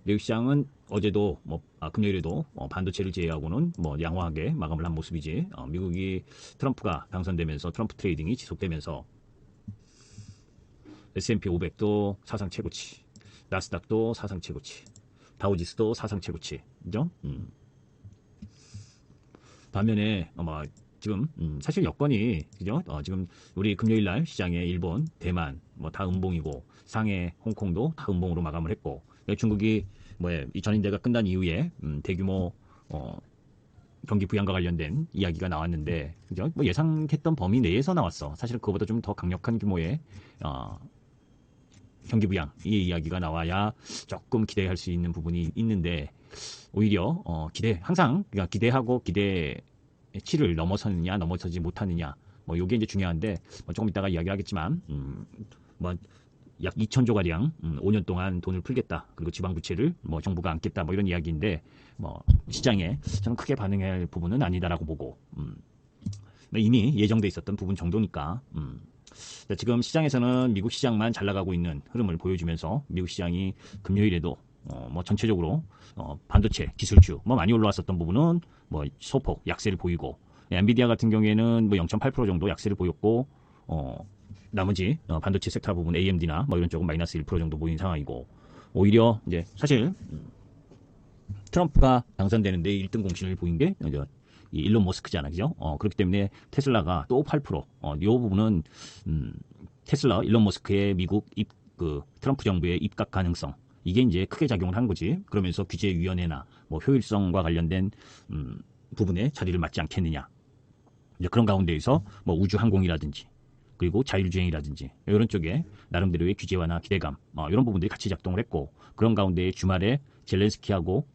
미국 시장은 어제도 금요일에도 반도체를 제외하고는 양호하게 마감을 한 모습이지. 미국이 트럼프가 당선되면서 트럼프 트레이딩이 지속되면서 S&P 500도 사상 최고치, 나스닥도 사상 최고치, 다우지수도 사상 최고치, 그죠? 반면에 지금 사실 여건이 그죠? 지금 우리 금요일 날 시장에 일본, 대만 다 음봉이고 상해, 홍콩도 다 음봉으로 마감을 했고 중국이 이 전인대가 끝난 이후에 대규모 경기 부양과 관련된 이야기가 나왔는데 그죠? 예상했던 범위 내에서 나왔어. 사실은 그거보다 좀 더 강력한 규모의 경기 부양 이 이야기가 나와야 조금 기대할 수 있는 부분이 있는데 오히려 항상 그러니까 기대하고 기대치를 넘어서느냐 넘어서지 못하느냐 요게 이제 중요한데 조금 이따가 이야기하겠지만 약 2천조 가량 5년 동안 돈을 풀겠다. 그리고 지방 부채를 정부가 안겠다. 이런 이야기인데 시장에 저는 크게 반응할 부분은 아니다라고 보고 이미 예정돼 있었던 부분 정도니까 지금 시장에서는 미국 시장만 잘 나가고 있는 흐름을 보여주면서 미국 시장이 금요일에도 전체적으로 반도체 기술주 많이 올라왔었던 부분은 소폭 약세를 보이고 엔비디아 같은 경우에는 0.8% 정도 약세를 보였고 나머지 반도체 섹터 부분 AMD나 이런 쪽은 마이너스 1% 정도 보인 상황이고 오히려 이제 사실 트럼프가 당선되는데 1등 공신을 보인 게 이제 일론 머스크잖아, 그죠? 그렇기 때문에 테슬라가 또 8%. 이 부분은 테슬라, 일론 머스크의 미국 트럼프 정부의 입각 가능성 이게 이제 크게 작용을 한 거지. 그러면서 규제위원회나 효율성과 관련된 부분에 자리를 맞지 않겠느냐. 이제 그런 가운데에서 우주항공이라든지 그리고 자율주행이라든지 이런 쪽에 나름대로의 규제와나 기대감 이런 부분들이 같이 작동을 했고 그런 가운데 주말에 젤렌스키하고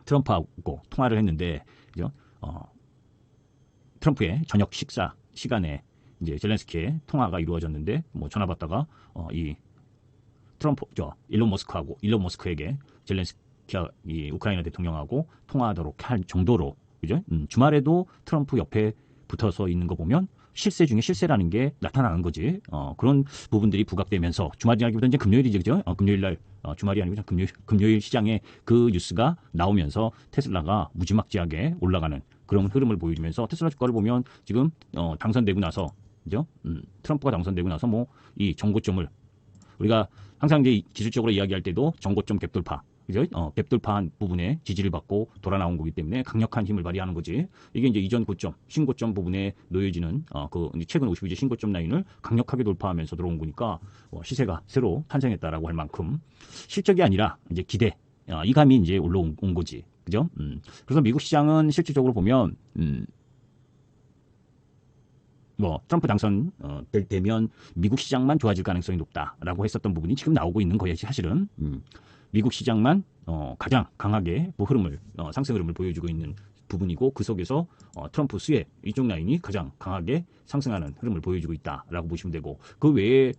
트럼프하고 통화를 했는데 그죠? 트럼프의 저녁 식사 시간에 이제 젤렌스키의 통화가 이루어졌는데 전화 받다가 이 일론 머스크에게 젤렌스키 이 우크라이나 대통령하고 통화하도록 할 정도로 그죠? 주말에도 트럼프 옆에 붙어서 있는 거 보면 실세 중에 실세라는 게 나타나는 거지. 그런 부분들이 부각되면서 주말이라기보다 이제 금요일이지, 그죠? 금요일 날 주말이 아니고 금요일 시장에 그 뉴스가 나오면서 테슬라가 무지막지하게 올라가는 그런 흐름을 보여주면서 테슬라 주가를 보면 지금 당선되고 나서 그죠? 트럼프가 당선되고 나서 이 정고점을 우리가 항상 이제 기술적으로 이야기할 때도 정고점 갭 돌파 그죠? 갭 돌파한 부분에 지지를 받고 돌아 나온 거기 때문에 강력한 힘을 발휘하는 거지. 이게 이제 이전 고점, 신고점 부분에 놓여지는 최근 52주 신고점 라인을 강력하게 돌파하면서 들어온 거니까 시세가 새로 탄생했다라고 할 만큼 실적이 아니라 이제 기대, 이 감이 이제 올라온 거지. 그죠? 그래서 미국 시장은 실질적으로 보면 트럼프 당선 되면 미국 시장만 좋아질 가능성이 높다라고 했었던 부분이 지금 나오고 있는 거예요, 사실은. 미국 시장만 가장 강하게 흐름을 상승 흐름을 보여주고 있는 부분이고 그 속에서 트럼프 수혜 이쪽 라인이 가장 강하게 상승하는 흐름을 보여주고 있다라고 보시면 되고 그 외에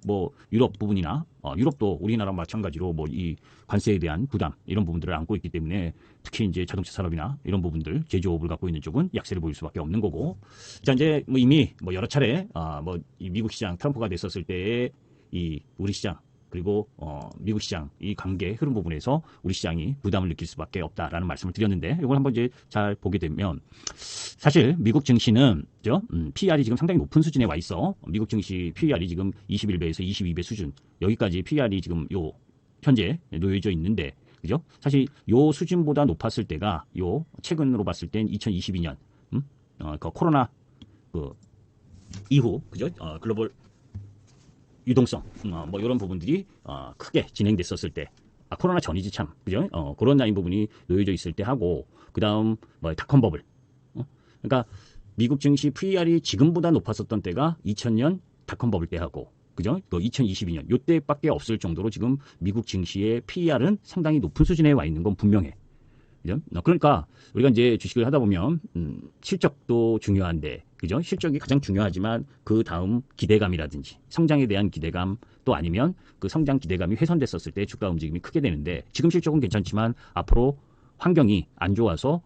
유럽 부분이나 유럽도 우리나라와 마찬가지로 이 관세에 대한 부담 이런 부분들을 안고 있기 때문에 특히 이제 자동차 산업이나 이런 부분들 제조업을 갖고 있는 쪽은 약세를 보일 수밖에 없는 거고 자 이제 이미 여러 차례 이 미국 시장 트럼프가 됐었을 때의 이 우리 시장 그리고 미국 시장 이 관계 흐름 부분에서 우리 시장이 부담을 느낄 수밖에 없다라는 말씀을 드렸는데 이걸 한번 이제 잘 보게 되면 사실 미국 증시는 PER이 지금 상당히 높은 수준에 와 있어. 미국 증시 PER이 지금 21배에서 22배 수준 여기까지 PER이 지금 현재 놓여져 있는데 그죠? 사실 요 수준보다 높았을 때가 최근으로 봤을 땐 2022년 그 코로나 이후 그죠? 글로벌 유동성 이런 부분들이 크게 진행됐었을 때 코로나 전이지 참 그죠? 그런 라인 부분이 놓여져 있을 때 하고 그다음 닷컴 버블 그러니까 미국 증시 PER이 지금보다 높았었던 때가 2000년 닷컴 버블 때 하고 그죠? 2022년 요때밖에 없을 정도로 지금 미국 증시의 PER은 상당히 높은 수준에 와 있는 건 분명해. 그죠? 그러니까 우리가 이제 주식을 하다 보면 실적도 중요한데 그죠? 실적이 가장 중요하지만 그 다음 기대감이라든지 성장에 대한 기대감 또 아니면 그 성장 기대감이 훼손됐었을 때 주가 움직임이 크게 되는데 지금 실적은 괜찮지만 앞으로 환경이 안 좋아서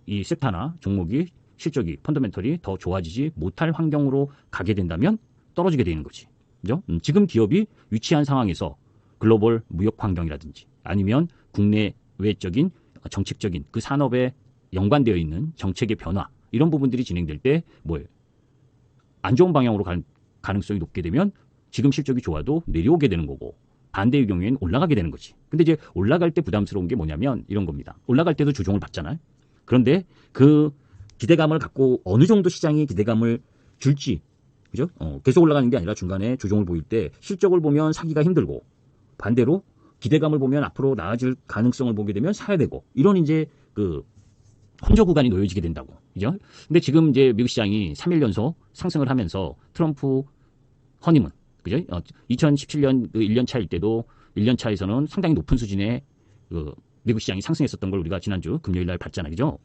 이 섹터나 종목이 실적이 펀더멘털이 더 좋아지지 못할 환경으로 가게 된다면 떨어지게 되는 거지. 그죠? 지금 기업이 위치한 상황에서 글로벌 무역 환경이라든지 아니면 국내 외적인 정책적인 그 산업에 연관되어 있는 정책의 변화 이런 부분들이 진행될 때 뭐예요? 안 좋은 방향으로 갈 가능성이 높게 되면 지금 실적이 좋아도 내려오게 되는 거고 반대의 경우에는 올라가게 되는 거지. 근데 이제 올라갈 때 부담스러운 게 뭐냐면 이런 겁니다. 올라갈 때도 조정을 받잖아요. 그런데 그 기대감을 갖고 어느 정도 시장이 기대감을 줄지, 그죠? 계속 올라가는 게 아니라 중간에 조정을 보일 때 실적을 보면 사기가 힘들고 반대로 기대감을 보면 앞으로 나아질 가능성을 보게 되면 사야 되고 이런 이제 그 혼조 구간이 놓여지게 된다고. 그죠? 근데 지금 이제 미국 시장이 3일 연속 상승을 하면서 트럼프 허니문, 그죠? 2017년 그 1년 차일 때도 1년 차에서는 상당히 높은 수준의 그 미국 시장이 상승했었던 걸 우리가 지난주 금요일 날 봤잖아요. 그죠?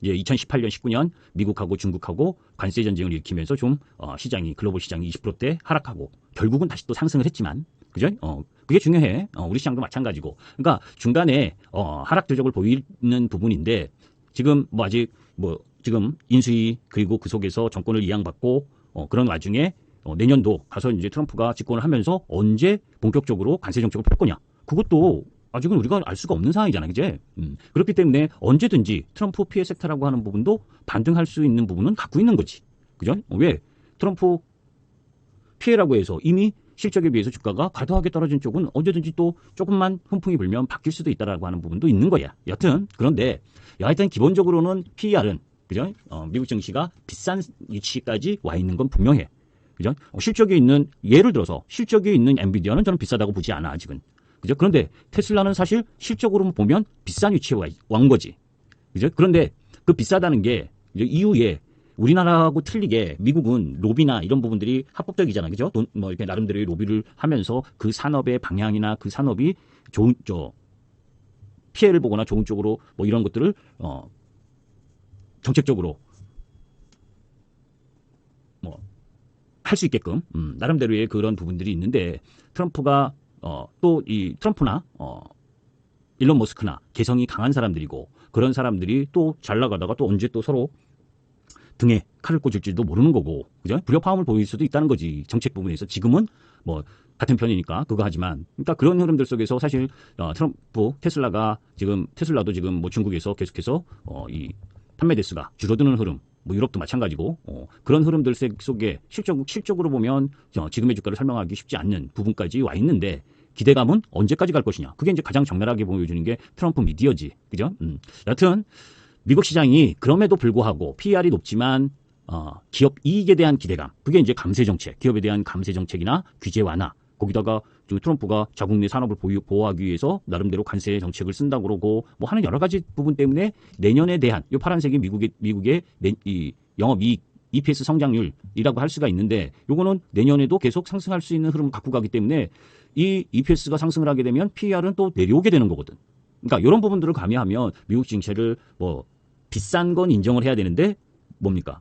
이제 2018년, 19년 미국하고 중국하고 관세 전쟁을 일으키면서 좀 시장이 글로벌 시장이 20%대 하락하고 결국은 다시 또 상승을 했지만 그죠? 그게 중요해. 우리 시장도 마찬가지고. 그러니까 중간에 하락 조정을 보이는 부분인데 지금 뭐 아직 뭐 지금 인수위 그리고 그 속에서 정권을 이양받고 그런 와중에 내년도 가서 이제 트럼프가 집권을 하면서 언제 본격적으로 관세 정책을 펼 거냐. 그것도 아직은 우리가 알 수가 없는 상황이잖아, 그제? 그렇기 때문에 언제든지 트럼프 피해 섹터라고 하는 부분도 반등할 수 있는 부분은 갖고 있는 거지. 그죠? 왜? 트럼프 피해라고 해서 이미 실적에 비해서 주가가 과도하게 떨어진 쪽은 언제든지 또 조금만 훈풍이 불면 바뀔 수도 있다라고 하는 부분도 있는 거야. 여튼 그런데 하여튼 기본적으로는 PER은 그죠? 미국 증시가 비싼 위치까지 와 있는 건 분명해. 그죠? 실적이 있는 예를 들어서 실적이 있는 엔비디아는 저는 비싸다고 보지 않아 아직은. 그죠? 그런데 테슬라는 사실 실적으로 보면 비싼 위치에 온 거지. 그죠? 그런데 그 비싸다는 게 이후에 우리나라하고 틀리게 미국은 로비나 이런 부분들이 합법적이잖아요. 그죠? 뭐 이렇게 나름대로의 로비를 하면서 그 산업의 방향이나 그 산업이 좋은, 피해를 보거나 좋은 쪽으로 뭐 이런 것들을, 정책적으로 뭐 할 수 있게끔, 나름대로의 그런 부분들이 있는데 트럼프가, 또 이 트럼프나, 일론 머스크나 개성이 강한 사람들이고 그런 사람들이 또 잘 나가다가 또 언제 또 서로 등에 칼을 꽂을지도 모르는 거고, 그죠? 불협화음을 보일 수도 있다는 거지. 정책 부분에서 지금은 뭐 같은 편이니까 그거 하지만, 그러니까 그런 흐름들 속에서 사실 트럼프 테슬라가 지금 테슬라도 지금 뭐 중국에서 계속해서 이 판매 대수가 줄어드는 흐름, 뭐 유럽도 마찬가지고 그런 흐름들 속에 실적으로 보면 지금의 주가를 설명하기 쉽지 않는 부분까지 와 있는데 기대감은 언제까지 갈 것이냐? 그게 이제 가장 적나라하게 보여주는 게 트럼프 미디어지, 그죠? 여튼. 미국 시장이 그럼에도 불구하고 PER이 높지만 기업 이익에 대한 기대감, 그게 이제 감세 정책, 기업에 대한 감세 정책이나 규제 완화, 거기다가 트럼프가 자국 내 산업을 보호하기 위해서 나름대로 관세 정책을 쓴다고 그러고 뭐 하는 여러 가지 부분 때문에 내년에 대한 이 파란색이 미국의 이 영업이익 EPS 성장률이라고 할 수가 있는데 요거는 내년에도 계속 상승할 수 있는 흐름을 갖고 가기 때문에 이 EPS가 상승을 하게 되면 PER은 또 내려오게 되는 거거든. 그러니까 이런 부분들을 가미하면 미국 증시를 뭐 비싼 건 인정을 해야 되는데 뭡니까?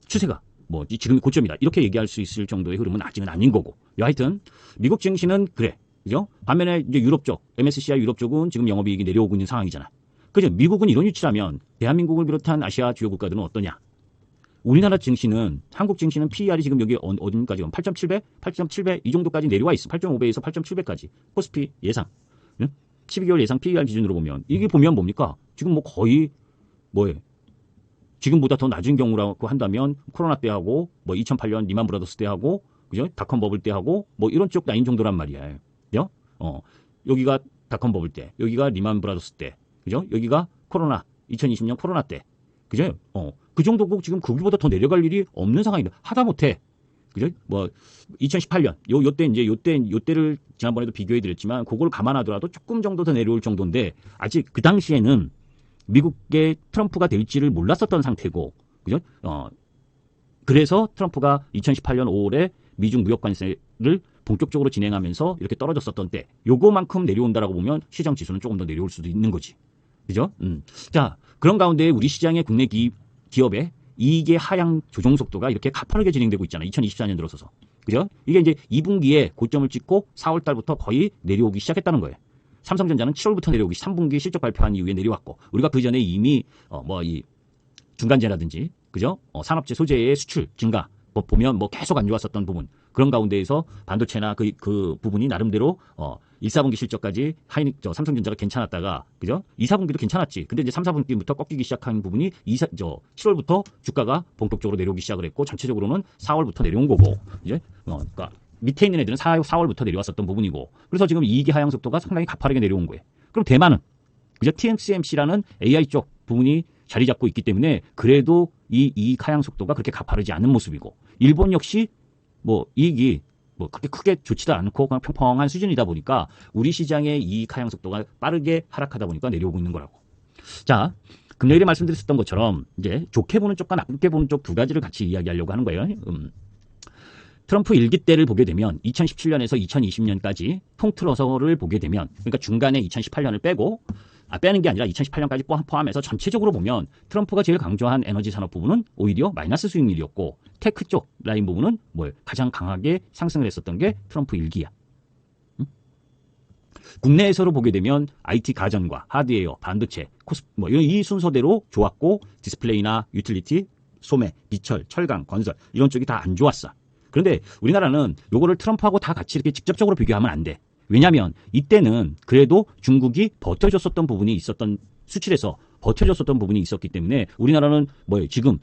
추세가 뭐 지금이 고점이다. 이렇게 얘기할 수 있을 정도의 흐름은 아직은 아닌 거고. 하여튼 미국 증시는 그래. 그죠? 반면에 이제 유럽 쪽, MSCI 유럽 쪽은 지금 영업이익이 내려오고 있는 상황이잖아. 그죠? 미국은 이런 위치라면 대한민국을 비롯한 아시아 주요 국가들은 어떠냐? 우리나라 증시는 한국 증시는 PER이 지금 여기 어디까지 8.7배, 8.7배 이 정도까지 내려와 있어. 8.5배에서 8.7배까지. 코스피 예상. 12개월 예상 PER 기준으로 보면 이게 보면 뭡니까? 지금 뭐 거의 뭐에 지금보다 더 낮은 경우라고 한다면 코로나 때하고 뭐 2008년 리만 브라더스 때하고 그죠? 닷컴 버블 때하고 뭐 이런 쪽 라인 정도란 말이야. 그죠? 여기가 닷컴 버블 때, 여기가 리만 브라더스 때, 그죠? 여기가 코로나 2020년 코로나 때, 그죠? 그 정도고 지금 거기보다 더 내려갈 일이 없는 상황이다. 하다못해 그죠? 뭐 2018년 요때를 지난번에도 비교해 드렸지만 그걸 감안하더라도 조금 정도 더 내려올 정도인데 아직 그 당시에는 미국의 트럼프가 될지를 몰랐었던 상태고 그죠? 그래서 트럼프가 2018년 5월에 미중 무역 관세를 본격적으로 진행하면서 이렇게 떨어졌었던 때 요거만큼 내려온다라고 보면 시장 지수는 조금 더 내려올 수도 있는 거지. 그죠? 자, 그런 가운데 우리 시장의 국내 기업의 이익의 하향 조정 속도가 이렇게 가파르게 진행되고 있잖아요. 2024년 들어서서. 그죠? 이게 이제 2분기에 고점을 찍고 4월 달부터 거의 내려오기 시작했다는 거예요. 삼성전자는 7월부터 내려오기 3분기 실적 발표한 이후에 내려왔고 우리가 그 전에 이미 이 중간재라든지 그죠? 산업재 소재의 수출 증가 뭐 보면 뭐 계속 안 좋았었던 부분 그런 가운데에서 반도체나 그 부분이 나름대로 1, 4분기 실적까지 삼성전자가 괜찮았다가 그죠? 2, 4분기도 괜찮았지. 근데 이제 3, 4분기부터 꺾이기 시작한 부분이 7월부터 주가가 본격적으로 내려오기 시작을 했고 전체적으로는 4월부터 내려온 거고 이제 그러니까 밑에 있는 애들은 4월부터 내려왔었던 부분이고 그래서 지금 이익의 하향 속도가 상당히 가파르게 내려온 거예요. 그럼 대만은 그죠? TSMC라는 AI 쪽 부분이 자리 잡고 있기 때문에 그래도 이 이익 하향 속도가 그렇게 가파르지 않은 모습이고 일본 역시 뭐 이익이 뭐 그렇게 크게 좋지도 않고 그냥 평평한 수준이다 보니까 우리 시장의 이익 하향 속도가 빠르게 하락하다 보니까 내려오고 있는 거라고. 자, 금요일에 말씀드렸었던 것처럼 이제 좋게 보는 쪽과 나쁘게 보는 쪽 두 가지를 같이 이야기하려고 하는 거예요. 트럼프 일기 때를 보게 되면 2017년에서 2020년까지 통틀어서를 보게 되면 그러니까 중간에 2018년을 빼고 빼는 게 아니라 2018년까지 포함해서 전체적으로 보면 트럼프가 제일 강조한 에너지 산업 부분은 오히려 마이너스 수익률이었고 테크 쪽 라인 부분은 가장 강하게 상승을 했었던 게 트럼프 일기야. 국내에서로 보게 되면 IT 가전과 하드웨어, 반도체, 이 순서대로 좋았고 디스플레이나 유틸리티, 소매, 비철, 철강, 건설 이런 쪽이 다 안 좋았어. 그런데 우리나라는 요거를 트럼프하고 다 같이 이렇게 직접적으로 비교하면 안 돼. 왜냐하면 이때는 그래도 중국이 버텨줬었던 부분이 있었던 수출에서 버텨줬었던 부분이 있었기 때문에 우리나라는 지금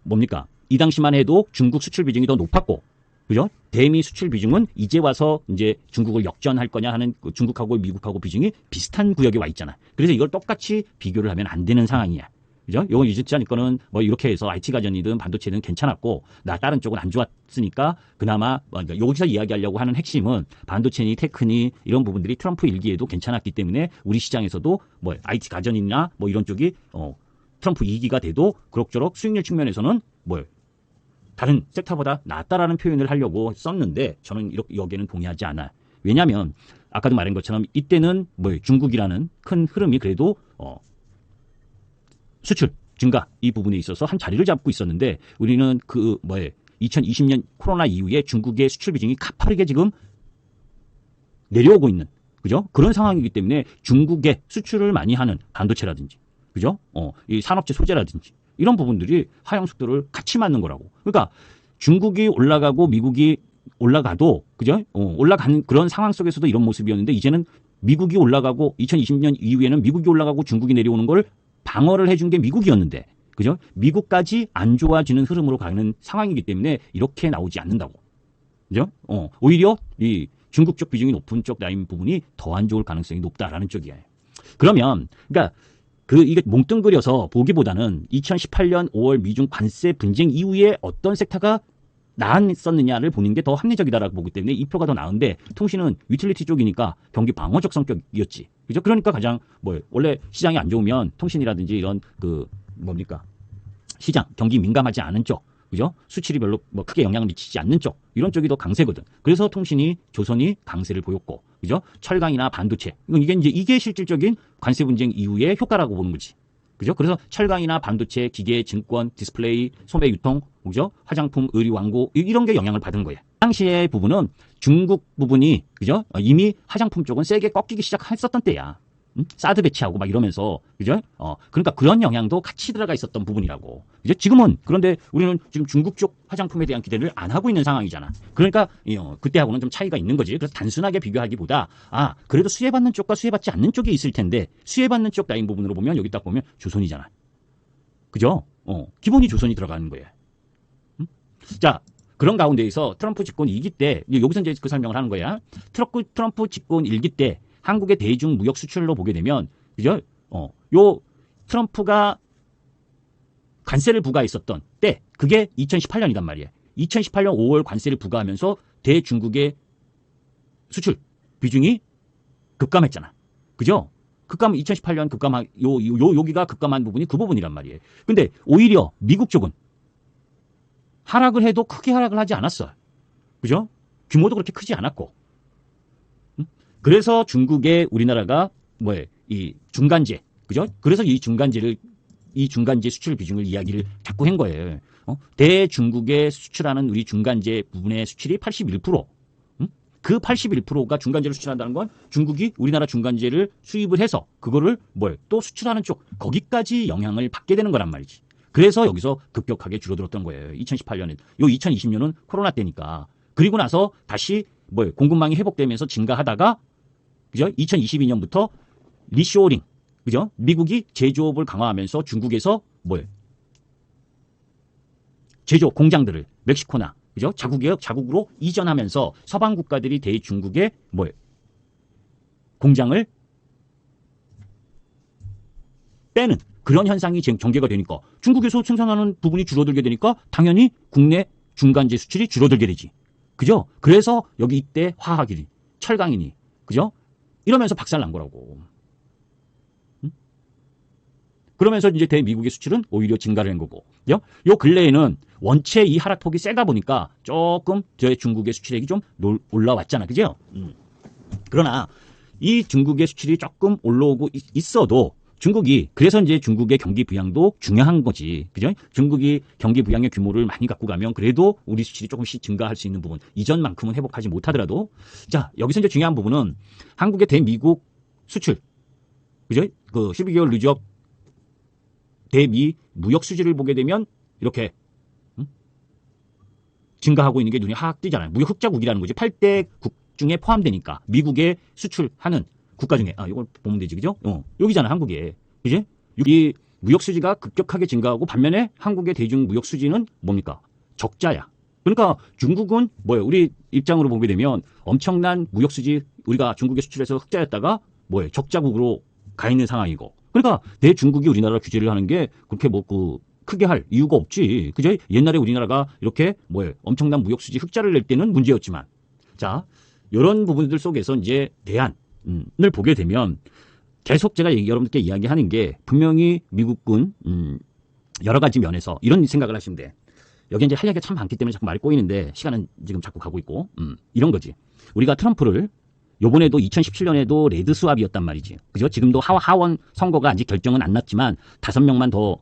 뭡니까? 이 당시만 해도 중국 수출 비중이 더 높았고, 그죠? 대미 수출 비중은 이제 와서 이제 중국을 역전할 거냐 하는 중국하고 미국하고 비중이 비슷한 구역에 와 있잖아. 그래서 이걸 똑같이 비교를 하면 안 되는 상황이야. 그죠? 요건 유지찬 거는 이렇게 해서 IT 가전이든 반도체든 괜찮았고 다른 쪽은 안 좋았으니까 그나마 여기서 이야기하려고 하는 핵심은 반도체니 테크니 이런 부분들이 트럼프 일기에도 괜찮았기 때문에 우리 시장에서도 IT 가전이나 이런 쪽이 트럼프 2기가 돼도 그럭저럭 수익률 측면에서는 다른 섹터보다 낫다라는 표현을 하려고 썼는데 저는 여기에는 동의하지 않아. 왜냐하면 아까도 말한 것처럼 이때는 중국이라는 큰 흐름이 그래도 수출 증가 이 부분에 있어서 한 자리를 잡고 있었는데 우리는 2020년 코로나 이후에 중국의 수출 비중이 가파르게 지금 내려오고 있는 그죠? 그런 상황이기 때문에 중국에 수출을 많이 하는 반도체라든지 그죠? 이 산업재 소재라든지 이런 부분들이 하향 속도를 같이 맞는 거라고. 그러니까 중국이 올라가고 미국이 올라가도 그죠? 올라가는 그런 상황 속에서도 이런 모습이었는데 이제는 미국이 올라가고 2020년 이후에는 미국이 올라가고 중국이 내려오는 걸 방어를 해준 게 미국이었는데 그죠? 미국까지 안 좋아지는 흐름으로 가는 상황이기 때문에 이렇게 나오지 않는다고. 그죠? 오히려 이 중국 쪽 비중이 높은 쪽 라인 부분이 더 안 좋을 가능성이 높다라는 쪽이에요. 그러면 그러니까 이게 몽뚱그려서 보기보다는 2018년 5월 미중 관세 분쟁 이후에 어떤 섹터가 나았었느냐를 보는 게 더 합리적이다라고 보기 때문에 이 표가 더 나은데 통신은 유틸리티 쪽이니까 경기 방어적 성격이었지. 그죠? 그러니까 가장 원래 시장이 안 좋으면 통신이라든지 이런 시장 경기 민감하지 않은 쪽, 그죠? 수출이 별로 크게 영향을 미치지 않는 쪽 이런 쪽이 더 강세거든. 그래서 통신이 조선이 강세를 보였고, 그죠? 철강이나 반도체 이게 실질적인 관세 분쟁 이후의 효과라고 보는 거지. 그죠? 그래서 철강이나 반도체, 기계, 증권, 디스플레이, 소매 유통, 그죠? 화장품, 의류, 광고 이런 게 영향을 받은 거예요. 당시의 부분은 중국 부분이 그죠? 이미 화장품 쪽은 세게 꺾이기 시작했었던 때야. 사드 배치하고 이러면서 그죠? 그러니까 그런 영향도 같이 들어가 있었던 부분이라고. 그죠? 지금은 그런데 우리는 지금 중국 쪽 화장품에 대한 기대를 안 하고 있는 상황이잖아. 그러니까 그때하고는 좀 차이가 있는 거지. 그래서 단순하게 비교하기보다 그래도 수혜받는 쪽과 수혜받지 않는 쪽이 있을 텐데 수혜받는 쪽 라인 부분으로 보면 여기 딱 보면 조선이잖아. 그죠? 기본이 조선이 들어가는 거예요. 자, 그런 가운데에서 트럼프 집권 2기 때 여기서 이제 그 설명을 하는 거야. 트럼프 집권 1기 때 한국의 대중 무역 수출로 보게 되면 그죠? 요 트럼프가 관세를 부과했었던 때 그게 2018년이란 말이에요. 2018년 5월 관세를 부과하면서 대중국의 수출 비중이 급감했잖아. 그죠? 2018년 급감한 여기가 급감한 부분이 그 부분이란 말이에요. 근데 오히려 미국 쪽은 하락을 해도 크게 하락을 하지 않았어. 그죠? 규모도 그렇게 크지 않았고. 그래서 중국에 우리나라가 이 중간재, 그죠? 그래서 이 중간재 수출 비중을 이야기를 자꾸 한 거예요. 대중국에 수출하는 우리 중간재 부분의 수출이 81%. 그 81%가 중간재를 수출한다는 건 중국이 우리나라 중간재를 수입을 해서 그거를 또 수출하는 쪽 거기까지 영향을 받게 되는 거란 말이지. 그래서 여기서 급격하게 줄어들었던 거예요. 2018년에. 요 2020년은 코로나 때니까. 그리고 나서 다시 공급망이 회복되면서 증가하다가 그죠? 2022년부터 리쇼어링. 그죠? 미국이 제조업을 강화하면서 중국에서 제조 공장들을 멕시코나 그죠? 자국으로 이전하면서 서방 국가들이 대중국의 공장을 빼는 그런 현상이 전개가 되니까 중국에서 생산하는 부분이 줄어들게 되니까 당연히 국내 중간재 수출이 줄어들게 되지. 그죠? 그래서 여기 이때 화학이니 철강이니 그죠? 이러면서 박살난 거라고. 그러면서 이제 대미국의 수출은 오히려 증가를 한 거고. 요 근래에는 원체 이 하락폭이 세다 보니까 조금 중국의 수출액이 좀 올라왔잖아. 그죠? 그러나 이 중국의 수출이 조금 올라오고 있어도 중국이 그래서 이제 중국의 경기 부양도 중요한 거지. 그죠? 중국이 경기 부양의 규모를 많이 갖고 가면 그래도 우리 수출이 조금씩 증가할 수 있는 부분. 이전만큼은 회복하지 못하더라도 자, 여기서 이제 중요한 부분은 한국의 대미국 수출. 그죠? 그 12개월 누적 대미 무역 수지를 보게 되면 이렇게 증가하고 있는 게 눈에 확 띄잖아요. 무역 흑자국이라는 거지. 8대 국 중에 포함되니까 미국에 수출하는 국가 중에 이걸 보면 되지. 그죠? 여기잖아. 한국에. 그지? 이 무역 수지가 급격하게 증가하고 반면에 한국의 대중 무역 수지는 뭡니까? 적자야. 그러니까 중국은 우리 입장으로 보게 되면 엄청난 무역 수지 우리가 중국에 수출해서 흑자였다가 적자국으로 가 있는 상황이고. 그러니까 대중국이 우리나라 규제를 하는 게 그렇게 크게 할 이유가 없지. 그죠? 옛날에 우리나라가 이렇게 엄청난 무역 수지 흑자를 낼 때는 문제였지만. 자, 이런 부분들 속에서 이제 대안을 보게 되면 계속 제가 여러분들께 이야기하는 게 분명히 미국군 여러 가지 면에서 이런 생각을 하시면 돼. 여기 이제 할 얘기가 참 많기 때문에 자꾸 말 꼬이는데 시간은 지금 자꾸 가고 있고 이런 거지. 우리가 트럼프를 요번에도 2017년에도 레드 스왑이었단 말이지. 그죠? 지금도 하원 선거가 아직 결정은 안 났지만 5명만 더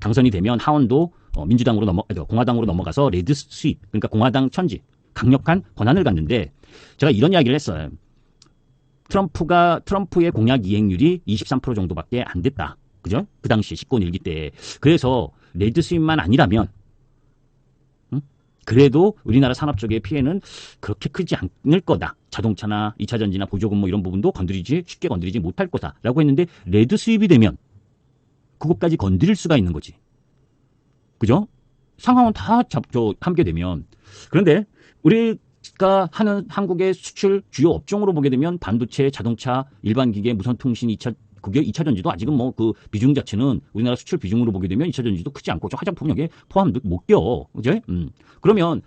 당선이 되면 하원도 공화당으로 넘어가서 레드 스왑, 그러니까 공화당 천지, 강력한 권한을 갖는데 제가 이런 이야기를 했어요. 트럼프의 공약 이행률이 23% 정도밖에 안 됐다. 그죠? 그 당시 집권 일기 때. 그래서 레드 스왑만 아니라면 그래도 우리나라 산업 쪽의 피해는 그렇게 크지 않을 거다. 자동차나 2차 전지나 보조금 이런 부분도 쉽게 건드리지 못할 거다라고 했는데 레드 수입이 되면 그것까지 건드릴 수가 있는 거지. 그죠? 상황은 다 함께 되면. 그런데 우리가 하는 한국의 수출 주요 업종으로 보게 되면 반도체, 자동차, 일반 기계, 무선통신, 2차 전지도 아직은 그 비중 자체는 우리나라 수출 비중으로 보게 되면 2차 전지도 크지 않고 화장품 여기에 포함도 못 껴. 그죠? 그러면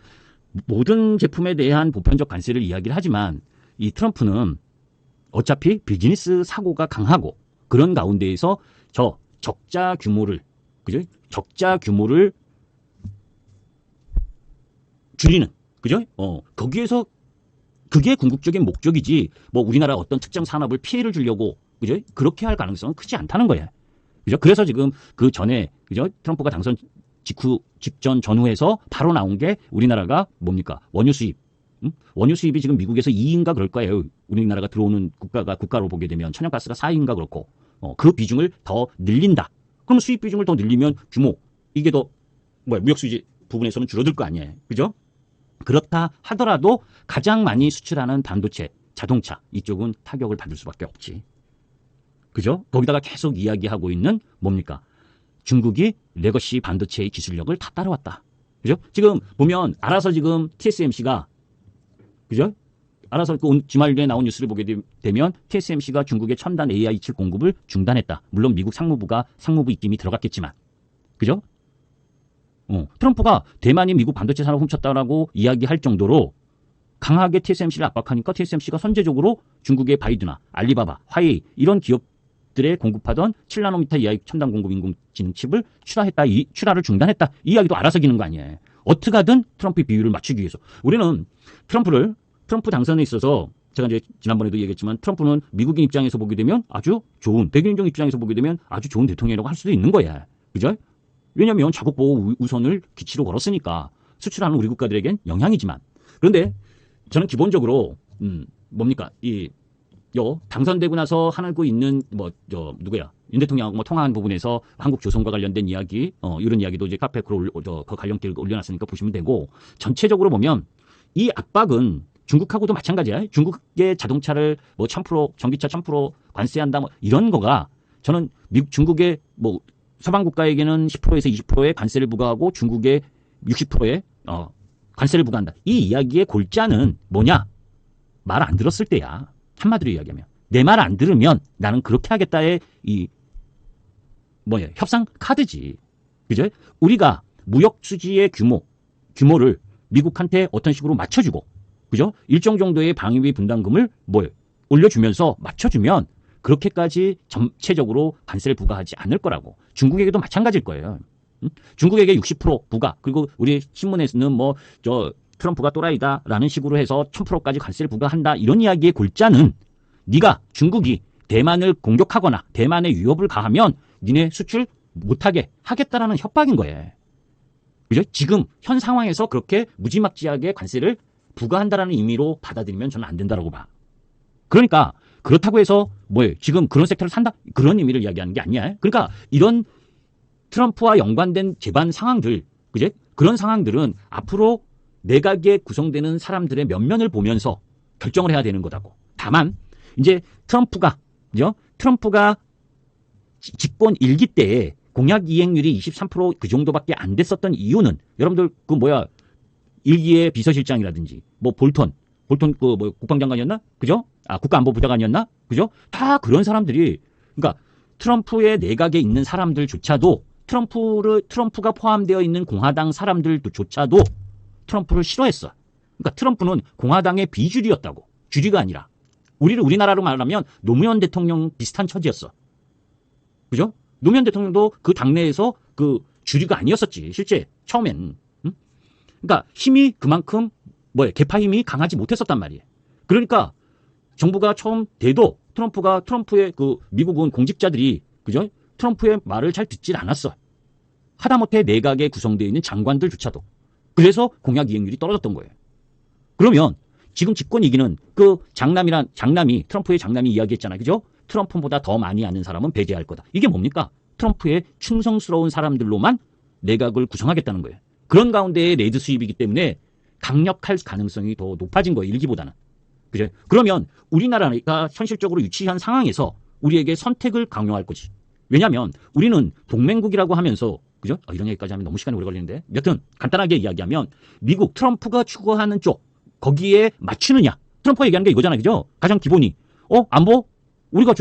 모든 제품에 대한 보편적 관세를 이야기를 하지만 이 트럼프는 어차피 비즈니스 사고가 강하고 그런 가운데에서 적자 규모를 줄이는 그죠? 거기에서 그게 궁극적인 목적이지 우리나라 어떤 특정 산업을 피해를 주려고 그죠? 그렇게 할 가능성은 크지 않다는 거예요. 그죠? 그래서 지금 그 전에 그죠? 트럼프가 당선 직전 전후에서 바로 나온 게 우리나라가 뭡니까? 원유 수입. 원유 수입이 지금 미국에서 2위인가 그럴 거예요. 우리나라가 들어오는 국가로 보게 되면 천연가스가 4위인가 그렇고 그 비중을 더 늘린다. 그럼 수입 비중을 더 늘리면 규모 이게 더 무역 수지 부분에서는 줄어들 거 아니에요. 그죠? 그렇다 하더라도 가장 많이 수출하는 반도체, 자동차 이쪽은 타격을 받을 수밖에 없지. 그죠? 거기다가 계속 이야기하고 있는 뭡니까? 중국이 레거시 반도체의 기술력을 다 따라왔다. 그죠? 지금 보면 알아서 지금 TSMC가 그죠? 알아서 주말에 나온 뉴스를 보게 되면 TSMC가 중국의 첨단 AI 칩 공급을 중단했다. 물론 미국 상무부 입김이 들어갔겠지만. 그죠? 트럼프가 대만이 미국 반도체 산업 훔쳤다라고 이야기할 정도로 강하게 TSMC를 압박하니까 TSMC가 선제적으로 중국의 바이두나 알리바바, 화웨이 이런 기업들에 공급하던 7나노미터 이하의 첨단 공급 인공지능 칩을 출하를 중단했다. 이 이야기도 알아서 기는 거 아니에요. 어떻게 하든 트럼프의 비율을 맞추기 위해서. 우리는 트럼프 당선에 있어서 제가 이제 지난번에도 얘기했지만 트럼프는 미국인 입장에서 보게 되면 아주 좋은, 백인종 입장에서 보게 되면 아주 좋은 대통령이라고 할 수도 있는 거야. 그죠? 왜냐면 자국 보호 우선을 기치로 걸었으니까 수출하는 우리 국가들에겐 영향이지만. 그런데 저는 기본적으로 뭡니까? 이 당선되고 나서 하고 있는 누구야? 윤 대통령하고 뭐 통화한 부분에서 한국 조선과 관련된 이야기, 이런 이야기도 이제 카페에 그 관련 글 올려놨으니까 보시면 되고, 전체적으로 보면 이 압박은 중국하고도 마찬가지야. 중국의 자동차를 뭐 1000% 전기차 1000% 관세한다 뭐 이런 거가 저는 중국의 뭐 서방 국가에게는 10%에서 20%의 관세를 부과하고 중국에 60%의 관세를 부과한다. 이 이야기의 골자는 뭐냐? 말 안 들었을 때야. 한마디로 이야기하면 내 말 안 들으면 나는 그렇게 하겠다의 이 협상 카드지. 그죠? 우리가 무역 수지의 규모를 미국한테 어떤 식으로 맞춰주고, 그죠? 일정 정도의 방위비 분담금을 올려주면서 맞춰주면 그렇게까지 전체적으로 관세를 부과하지 않을 거라고. 중국에게도 마찬가지일 거예요. 중국에게 60% 부과, 그리고 우리 신문에서는 트럼프가 또라이다라는 식으로 해서 1000%까지 관세를 부과한다. 이런 이야기의 골자는 네가 중국이 대만을 공격하거나 대만에 위협을 가하면 니네 수출 못하게 하겠다라는 협박인 거예요. 그죠? 지금 현 상황에서 그렇게 무지막지하게 관세를 부과한다라는 의미로 받아들이면 저는 안 된다라고 봐. 그러니까 그렇다고 해서 지금 그런 섹터를 산다? 그런 의미를 이야기하는 게 아니야. 그러니까 이런 트럼프와 연관된 재반 상황들, 그제? 그런 상황들은 앞으로 내각에 구성되는 사람들의 면면을 보면서 결정을 해야 되는 거다고. 다만 이제 트럼프가 집권 1기 때에 공약 이행률이 23% 그 정도밖에 안 됐었던 이유는, 여러분들 1기의 비서실장이라든지 볼턴 국방장관이었나? 그죠? 국가안보부장관이었나? 그죠? 다 그런 사람들이, 그러니까 트럼프의 내각에 있는 사람들조차도 트럼프가 포함되어 있는 공화당 사람들조차도 트럼프를 싫어했어. 그러니까 트럼프는 공화당의 비주류였다고. 주류가 아니라. 우리나라로 말하면 노무현 대통령 비슷한 처지였어. 그죠? 노무현 대통령도 그 당내에서 그 주류가 아니었었지. 실제 처음엔. 그러니까 힘이 그만큼 개파 힘이 강하지 못했었단 말이에요. 그러니까 정부가 처음 돼도 트럼프의 미국은 공직자들이, 그죠? 트럼프의 말을 잘 듣질 않았어. 하다못해 내각에 구성되어 있는 장관들조차도. 그래서 공약 이행률이 떨어졌던 거예요. 그러면 지금 집권 이기는 트럼프의 장남이 이야기했잖아요. 그죠? 트럼프보다 더 많이 아는 사람은 배제할 거다. 이게 뭡니까? 트럼프의 충성스러운 사람들로만 내각을 구성하겠다는 거예요. 그런 가운데에 레드 수입이기 때문에 강력할 가능성이 더 높아진 거예요. 1기보다는. 그죠? 그러면 우리나라가 현실적으로 유치한 상황에서 우리에게 선택을 강요할 거지. 왜냐하면 우리는 동맹국이라고 하면서, 그죠? 이런 얘기까지 하면 너무 시간이 오래 걸리는데. 여튼 간단하게 이야기하면 미국 트럼프가 추구하는 쪽 거기에 맞추느냐. 트럼프가 얘기하는 게 이거잖아요. 그죠? 가장 기본이 안보 우리가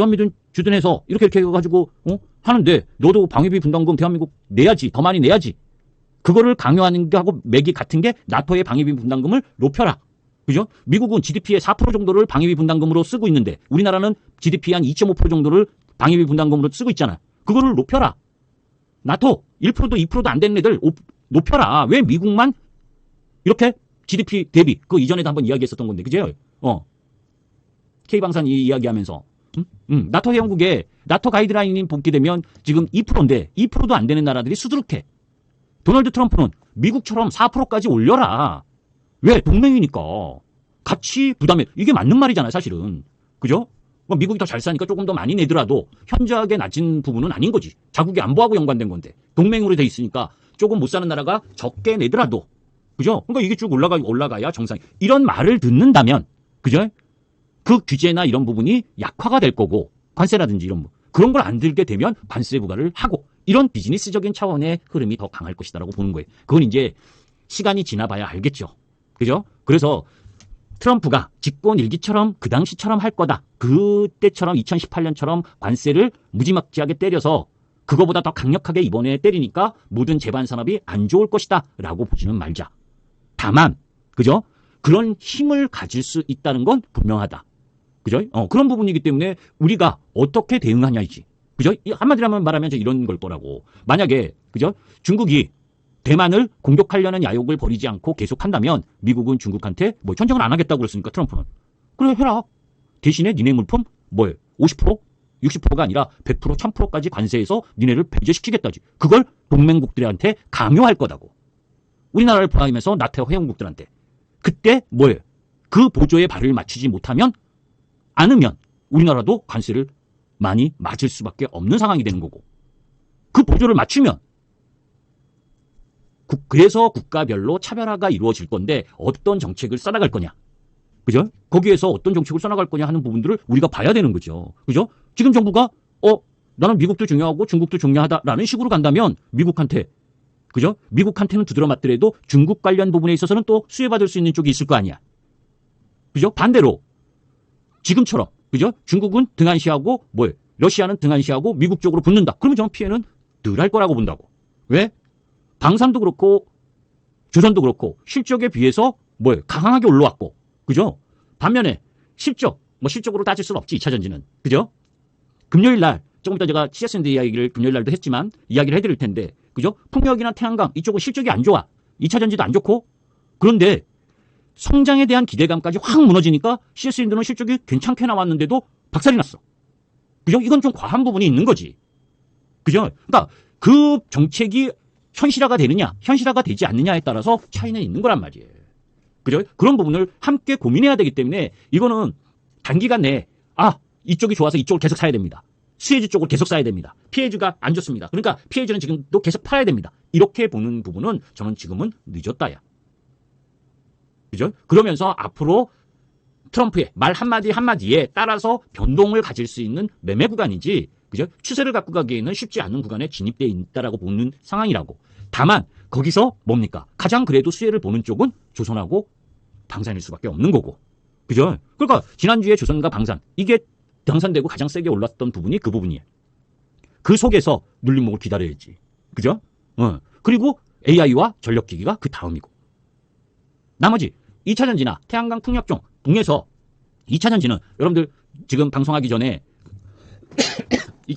주둔해서 이렇게 해가지고 하는데 너도 방위비 분담금 대한민국 내야지. 더 많이 내야지. 그거를 강요하는 게 하고 맥이 같은 게 나토의 방위비 분담금을 높여라. 그죠? 미국은 GDP의 4% 정도를 방위비 분담금으로 쓰고 있는데 우리나라는 GDP의 한 2.5% 정도를 방위비 분담금으로 쓰고 있잖아. 그거를 높여라. 나토 1%도 2%도 안 되는 애들 높여라. 왜 미국만 이렇게 GDP 대비, 그 이전에도 한번 이야기했었던 건데, 그죠? K방산 이야기하면서 나토 회원국에 나토 가이드라인이 복귀되면 지금 2%인데 2%도 안 되는 나라들이 수두룩해. 도널드 트럼프는 미국처럼 4%까지 올려라. 왜? 동맹이니까. 같이 부담해. 이게 맞는 말이잖아요, 사실은. 그죠? 미국이 더 잘 사니까 조금 더 많이 내더라도 현저하게 낮은 부분은 아닌 거지. 자국의 안보하고 연관된 건데. 동맹으로 돼 있으니까 조금 못 사는 나라가 적게 내더라도. 그죠? 그러니까 이게 쭉 올라가야 정상이. 이런 말을 듣는다면, 그죠? 그 규제나 이런 부분이 약화가 될 거고, 관세라든지 이런 그런 걸 안 들게 되면 관세 부과를 하고, 이런 비즈니스적인 차원의 흐름이 더 강할 것이다라고 보는 거예요. 그건 이제 시간이 지나봐야 알겠죠. 그죠? 그래서 트럼프가 집권 1기처럼 그 당시처럼 할 거다. 그때처럼 2018년처럼 관세를 무지막지하게 때려서 그거보다 더 강력하게 이번에 때리니까 모든 제반 산업이 안 좋을 것이다 라고 보지는 말자. 다만, 그죠? 그런 힘을 가질 수 있다는 건 분명하다. 그죠? 그런 부분이기 때문에 우리가 어떻게 대응하냐이지. 그죠? 한마디로 말하면 이런 걸 거라고. 만약에, 그죠? 중국이 대만을 공격하려는 야욕을 버리지 않고 계속한다면 미국은 중국한테 전쟁을 안 하겠다고 그랬으니까 트럼프는. 그래, 해라. 대신에 니네 물품 50%? 60%가 아니라 100%, 1000%까지 관세해서 니네를 배제시키겠다지. 그걸 동맹국들한테 강요할 거다고. 우리나라를 포함해서 나토 회원국들한테. 그때 그 보조에 발을 맞추지 못하면, 않으면 우리나라도 관세를 많이 맞을 수밖에 없는 상황이 되는 거고, 그 보조를 맞추면 그래서 국가별로 차별화가 이루어질 건데 어떤 정책을 써나갈 거냐, 그죠? 거기에서 어떤 정책을 써나갈 거냐 하는 부분들을 우리가 봐야 되는 거죠. 그죠? 지금 정부가 나는 미국도 중요하고 중국도 중요하다라는 식으로 간다면 미국한테, 그죠? 미국한테는 두드려 맞더라도 중국 관련 부분에 있어서는 또 수혜받을 수 있는 쪽이 있을 거 아니야. 그죠? 반대로 지금처럼, 그죠? 중국은 등한시하고 러시아는 등한시하고 미국 쪽으로 붙는다. 그러면 저는 피해는 덜 할 거라고 본다고. 왜? 방산도 그렇고 조선도 그렇고 실적에 비해서 강하게 올라왔고, 그죠? 반면에 실적으로 따질 수는 없지, 2차 전지는. 그죠? 금요일 날 조금 이따 제가 CSND 이야기를 금요일 날도 했지만 이야기를 해드릴 텐데, 그죠? 풍력이나 태양광 이쪽은 실적이 안 좋아. 2차 전지도 안 좋고. 그런데 성장에 대한 기대감까지 확 무너지니까 CSND는 실적이 괜찮게 나왔는데도 박살이 났어. 그죠? 이건 좀 과한 부분이 있는 거지. 그죠? 그러니까 그 정책이 현실화가 되느냐, 현실화가 되지 않느냐에 따라서 차이는 있는 거란 말이에요. 그죠? 그런 부분을 함께 고민해야 되기 때문에 이거는 단기간 내에 이쪽이 좋아서 이쪽을 계속 사야 됩니다. 수혜주 쪽을 계속 사야 됩니다. 피해주가 안 좋습니다. 그러니까 피해주는 지금도 계속 팔아야 됩니다. 이렇게 보는 부분은 저는 지금은 늦었다야. 그죠? 그러면서 앞으로 트럼프의 말 한마디 한마디에 따라서 변동을 가질 수 있는 매매 구간이지, 그죠? 추세를 갖고 가기에는 쉽지 않은 구간에 진입되어 있다라고 보는 상황이라고. 다만 거기서 뭡니까? 가장 그래도 수혜를 보는 쪽은 조선하고 방산일 수밖에 없는 거고. 그죠? 그러니까 지난주에 조선과 방산, 이게 당산되고 가장 세게 올랐던 부분이 그 부분이에요. 그 속에서 눌림목을 기다려야지. 그죠? 그리고 AI와 전력기기가 그 다음이고. 나머지 2차 전지나 태양광 풍력종 동에서 2차 전지는 여러분들 지금 방송하기 전에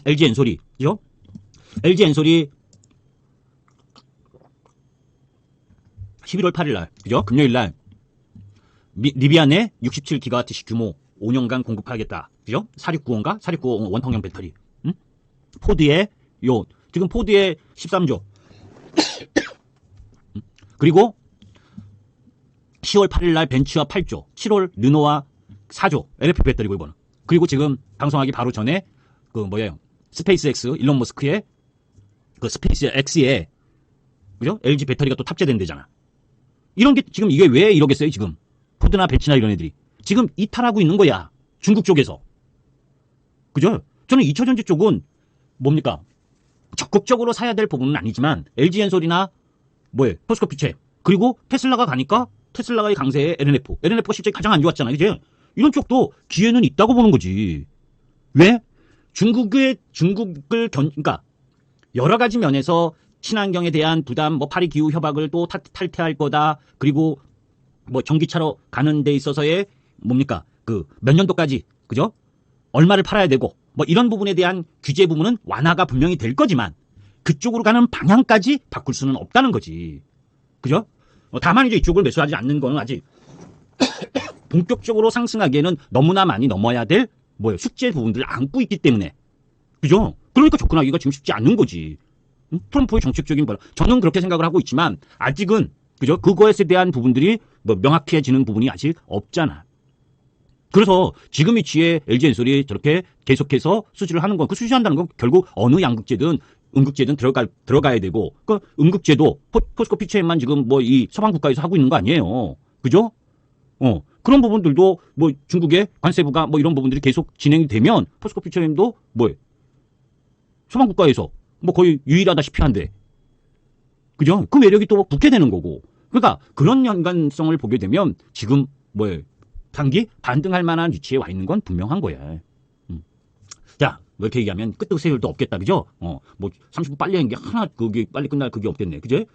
LG 엔솔이, 그죠? LG 엔솔이 11월 8일 날, 그죠? 금요일 날 리비안에 67기가와트시 규모 5년간 공급하겠다. 그죠? 4695인가? 4695 원통형 배터리. 응? 포드의 지금 포드의 13조. 그리고 10월 8일 날 벤츠와 8조, 7월 르노와 4조, LFP 배터리고 이거는. 그리고 지금 방송하기 바로 전에 스페이스 X, 일론 머스크의 그 스페이스 X에, 그죠? LG 배터리가 또 탑재된대잖아. 이런 게 지금 이게 왜 이러겠어요, 지금? 포드나 벤츠나 이런 애들이. 지금 이탈하고 있는 거야. 중국 쪽에서. 그죠? 저는 2차 전지 쪽은 뭡니까? 적극적으로 사야 될 부분은 아니지만 LG엔솔이나 포스코피체, 그리고 테슬라가 가니까 테슬라의 강세에 LNF가 실제 가장 안 좋았잖아요. 이제 이런 쪽도 기회는 있다고 보는 거지. 왜? 그러니까 여러 가지 면에서 친환경에 대한 부담, 파리 기후 협약을 또 탈퇴할 거다. 그리고 전기차로 가는 데 있어서의 뭡니까? 그 몇 년도까지, 그죠? 얼마를 팔아야 되고 이런 부분에 대한 규제 부분은 완화가 분명히 될 거지만 그쪽으로 가는 방향까지 바꿀 수는 없다는 거지. 그죠? 다만 이제 이쪽을 매수하지 않는 거는 아직 본격적으로 상승하기에는 너무나 많이 넘어야 될 숙제 부분들을 안고 있기 때문에. 그죠? 그러니까 접근하기가 지금 쉽지 않는 거지. 트럼프의 정책적인 저는 그렇게 생각을 하고 있지만 아직은, 그죠? 그거에 대한 부분들이 명확해지는 부분이 아직 없잖아. 그래서 지금 위치에 LG엔솔이 저렇게 계속해서 수주를 하는 건, 그 수주한다는 건 결국 어느 양극재든 음극재든 들어가야 되고, 그 음극재도 포스코 피체만 지금 이 서방 국가에서 하고 있는 거 아니에요. 그죠? 그런 부분들도 중국의 관세부가 이런 부분들이 계속 진행이 되면 포스코 피체도 서방 국가에서 거의 유일하다시피 한데, 그죠? 그 매력이 또 붙게 되는 거고. 그러니까 그런 연관성을 보게 되면 지금 단기 반등할 만한 위치에 와 있는 건 분명한 거야. 자, 이렇게 얘기하면 끝도 세울도 없겠다, 그죠? 30분 빨리 하는 게 하나, 그게 빨리 끝날 그게 없겠네, 그죠?